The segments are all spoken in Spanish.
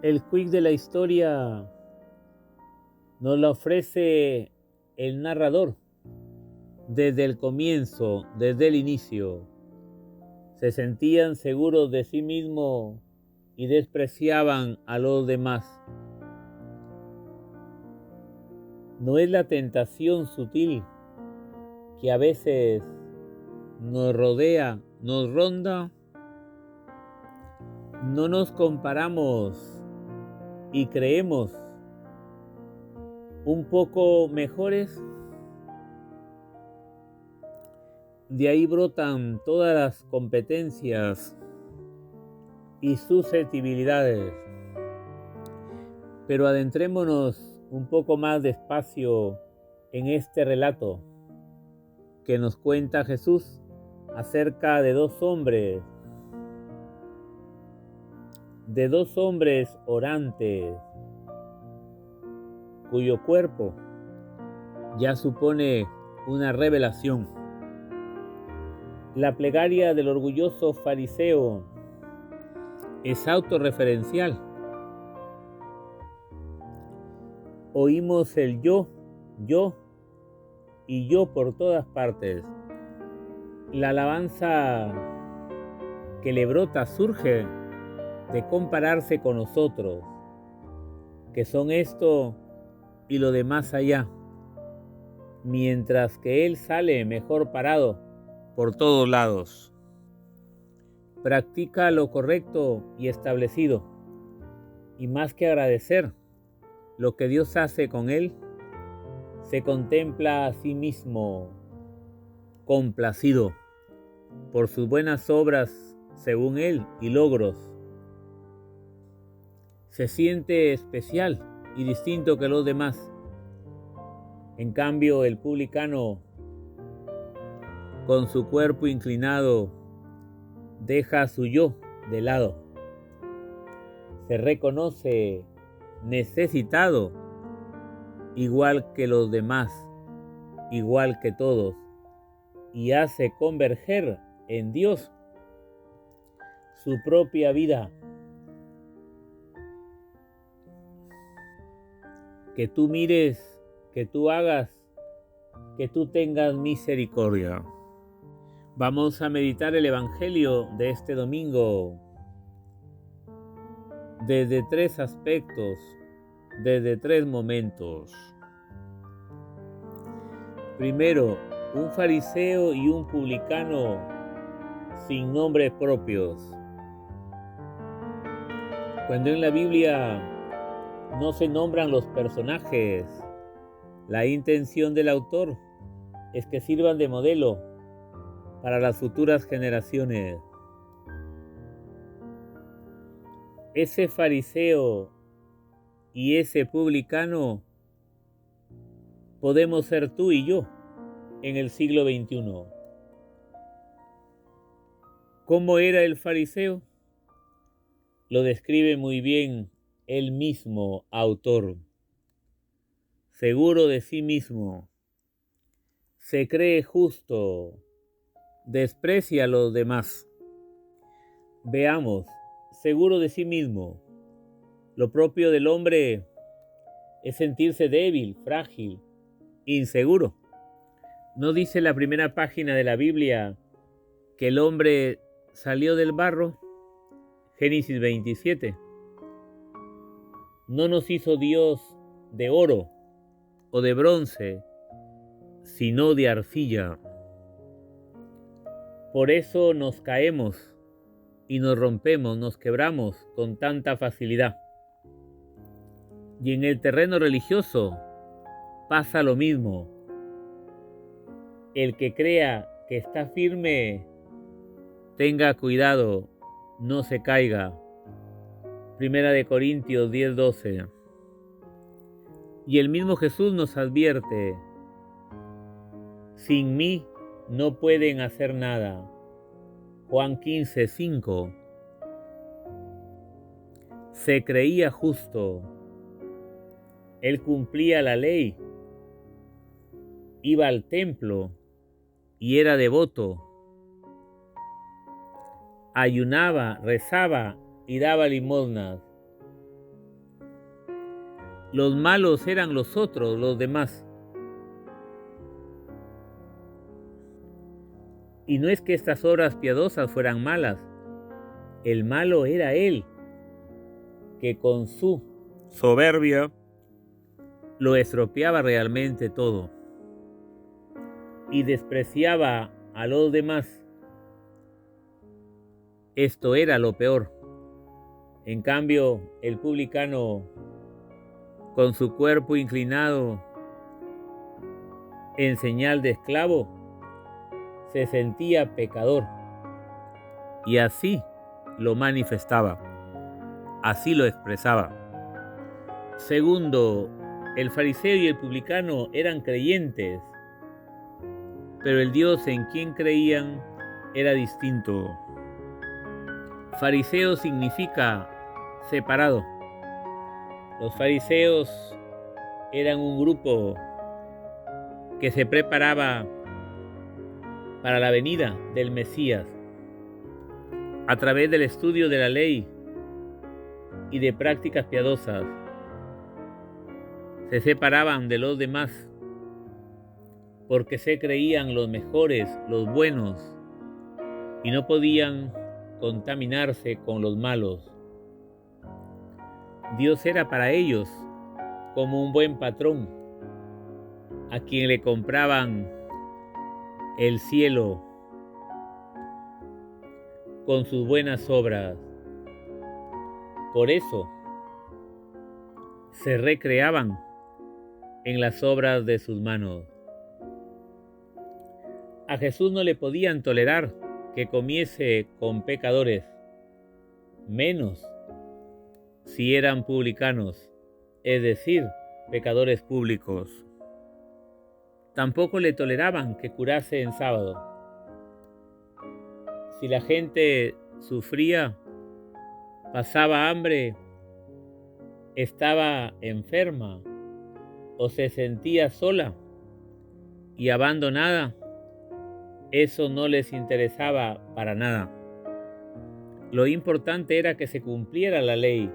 El quiz de la historia nos la ofrece el narrador desde el comienzo, desde el inicio. Se sentían seguros de sí mismos y despreciaban a los demás. ¿No es la tentación sutil que a veces nos rodea, nos ronda? ¿No nos comparamos y creemos un poco mejores? De ahí brotan todas las competencias y susceptibilidades. Pero adentrémonos un poco más despacio en este relato que nos cuenta Jesús acerca de dos hombres orantes, cuyo cuerpo ya supone una revelación. La plegaria del orgulloso fariseo es autorreferencial. Oímos el yo y yo por todas partes. La alabanza que le brota surge de compararse con nosotros, que son esto y lo de más allá, mientras que él sale mejor parado por todos lados. Practica lo correcto y establecido, y más que agradecer lo que Dios hace con él, se contempla a sí mismo complacido por sus buenas obras según él y logros. Se siente especial y distinto que los demás. En cambio, el publicano, con su cuerpo inclinado, deja su yo de lado. Se reconoce necesitado, igual que los demás, igual que todos, y hace converger en Dios su propia vida. Que tú mires, que tú hagas, que tú tengas misericordia. Vamos a meditar el Evangelio de este domingo desde tres aspectos, desde tres momentos. Primero, un fariseo y un publicano sin nombres propios. Cuando en la Biblia no se nombran los personajes, la intención del autor es que sirvan de modelo para las futuras generaciones. Ese fariseo y ese publicano podemos ser tú y yo en el siglo XXI. ¿Cómo era el fariseo? Lo describe muy bien el mismo autor. Seguro de sí mismo, se cree justo, desprecia a los demás. Veamos, seguro de sí mismo. Lo propio del hombre es sentirse débil, frágil, inseguro. ¿No dice la primera página de la Biblia que el hombre salió del barro? Génesis 27. No nos hizo Dios de oro o de bronce, sino de arcilla. Por eso nos caemos y nos rompemos, nos quebramos con tanta facilidad. Y en el terreno religioso pasa lo mismo. El que crea que está firme, tenga cuidado, no se caiga. Primera de Corintios 10:12. Y el mismo Jesús nos advierte: sin mí no pueden hacer nada. Juan 15:5. Se creía justo. Él cumplía la ley, iba al templo y era devoto. Ayunaba, rezaba y daba limosnas. Los malos eran los otros, los demás. Y no es que estas obras piadosas fueran malas. El malo era él, que con su soberbia lo estropeaba realmente todo y despreciaba a los demás. Esto era lo peor. En cambio, el publicano, con su cuerpo inclinado en señal de esclavo, se sentía pecador y así lo manifestaba, así lo expresaba. Segundo, el fariseo y el publicano eran creyentes, pero el Dios en quien creían era distinto. Fariseo significa separado. Los fariseos eran un grupo que se preparaba para la venida del Mesías a través del estudio de la ley y de prácticas piadosas. Se separaban de los demás porque se creían los mejores, los buenos, y no podían contaminarse con los malos. Dios era para ellos como un buen patrón a quien le compraban el cielo con sus buenas obras. Por eso se recreaban en las obras de sus manos. A Jesús no le podían tolerar que comiese con pecadores, menos si eran publicanos, es decir, pecadores públicos. Tampoco le toleraban que curase en sábado. Si la gente sufría, pasaba hambre, estaba enferma o se sentía sola y abandonada, eso no les interesaba para nada. Lo importante era que se cumpliera la ley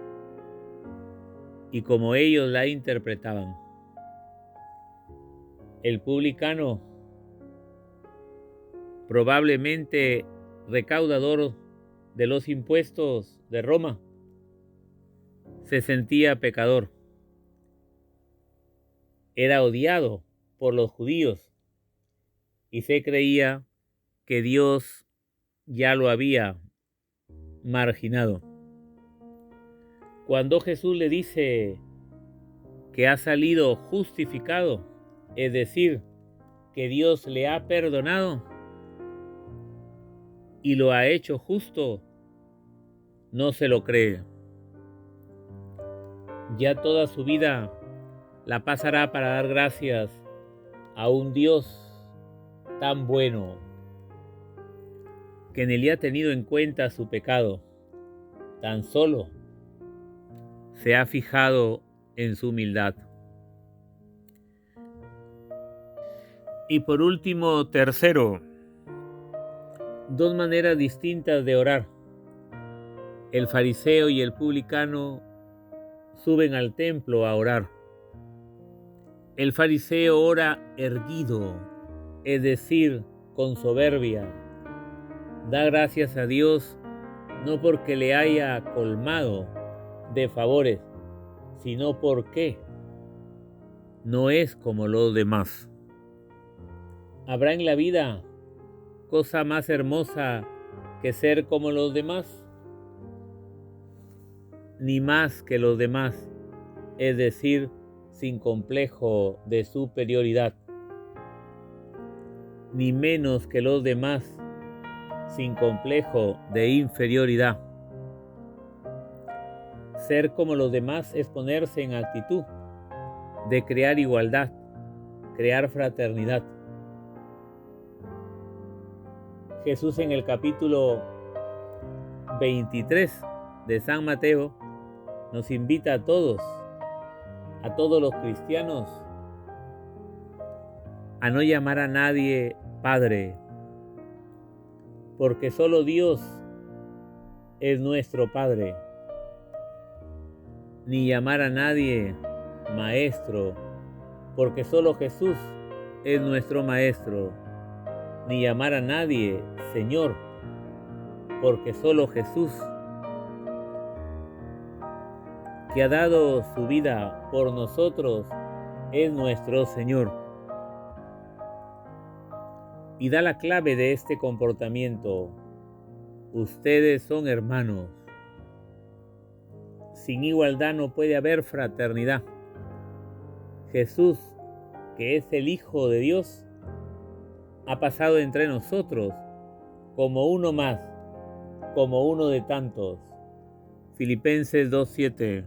y como ellos la interpretaban. El publicano, probablemente recaudador de los impuestos de Roma, se sentía pecador. Era odiado por los judíos y se creía que Dios ya lo había marginado. Cuando Jesús le dice que ha salido justificado, es decir, que Dios le ha perdonado y lo ha hecho justo, no se lo cree. Ya toda su vida la pasará para dar gracias a un Dios tan bueno que ni le ha tenido en cuenta su pecado, tan solo se ha fijado en su humildad. Y por último, tercero, dos maneras distintas de orar. El fariseo y el publicano suben al templo a orar. El fariseo ora erguido, es decir, con soberbia. Da gracias a Dios no porque le haya colmado de favores, sino porque no es como los demás. ¿Habrá en la vida cosa más hermosa que ser como los demás? Ni más que los demás, es decir, sin complejo de superioridad, ni menos que los demás, sin complejo de inferioridad. Ser como los demás es ponerse en actitud de crear igualdad, crear fraternidad. Jesús en el capítulo 23 de San Mateo nos invita a todos los cristianos, a no llamar a nadie Padre, porque solo Dios es nuestro Padre, ni llamar a nadie Maestro, porque solo Jesús es nuestro Maestro, ni llamar a nadie Señor, porque solo Jesús, que ha dado su vida por nosotros, es nuestro Señor. Y da la clave de este comportamiento: ustedes son hermanos. Sin igualdad no puede haber fraternidad. Jesús, que es el Hijo de Dios, ha pasado entre nosotros como uno más, como uno de tantos. Filipenses 2:7.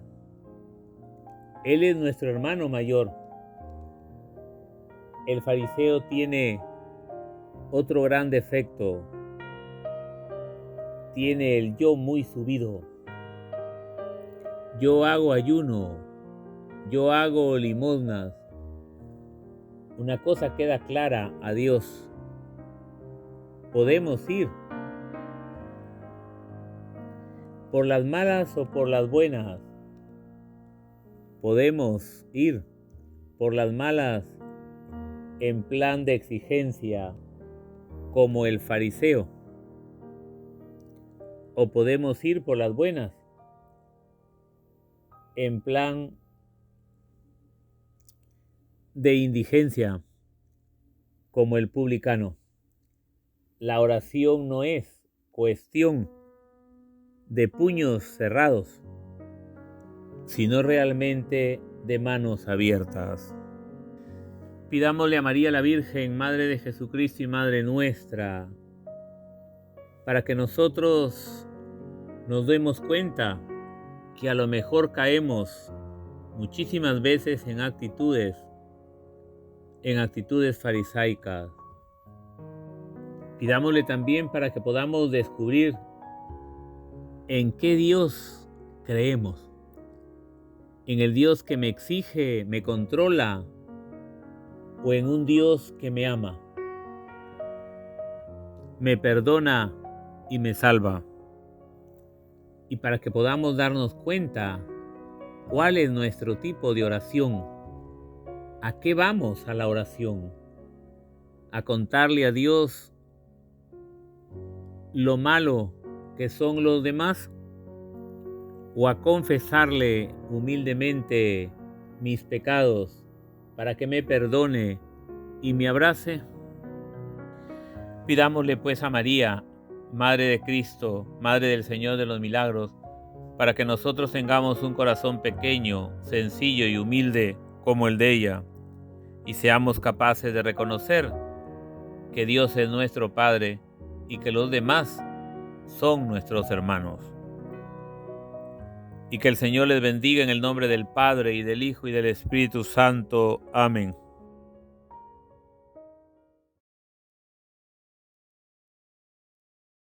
Él es nuestro hermano mayor. El fariseo tiene otro gran defecto. Tiene el yo muy subido. Yo hago ayuno. Yo hago limosnas. Una cosa queda clara: a Dios. Podemos ir por las malas o por las buenas. Podemos ir por las malas en plan de exigencia, como el fariseo. O podemos ir por las buenas en plan de indigencia, como el publicano. La oración no es cuestión de puños cerrados, sino realmente de manos abiertas. Pidámosle a María la Virgen, Madre de Jesucristo y Madre nuestra, para que nosotros nos demos cuenta que a lo mejor caemos muchísimas veces en actitudes farisaicas. Pidámosle también para que podamos descubrir en qué Dios creemos. En el Dios que me exige, me controla, o en un Dios que me ama, me perdona y me salva. Y para que podamos darnos cuenta cuál es nuestro tipo de oración. ¿A qué vamos a la oración? ¿A contarle a Dios lo malo que son los demás? ¿O a confesarle humildemente mis pecados para que me perdone y me abrace? Pidámosle pues a María, Madre de Cristo, Madre del Señor de los Milagros, para que nosotros tengamos un corazón pequeño, sencillo y humilde como el de ella, y seamos capaces de reconocer que Dios es nuestro Padre y que los demás son nuestros hermanos. Y que el Señor les bendiga en el nombre del Padre, y del Hijo, y del Espíritu Santo. Amén.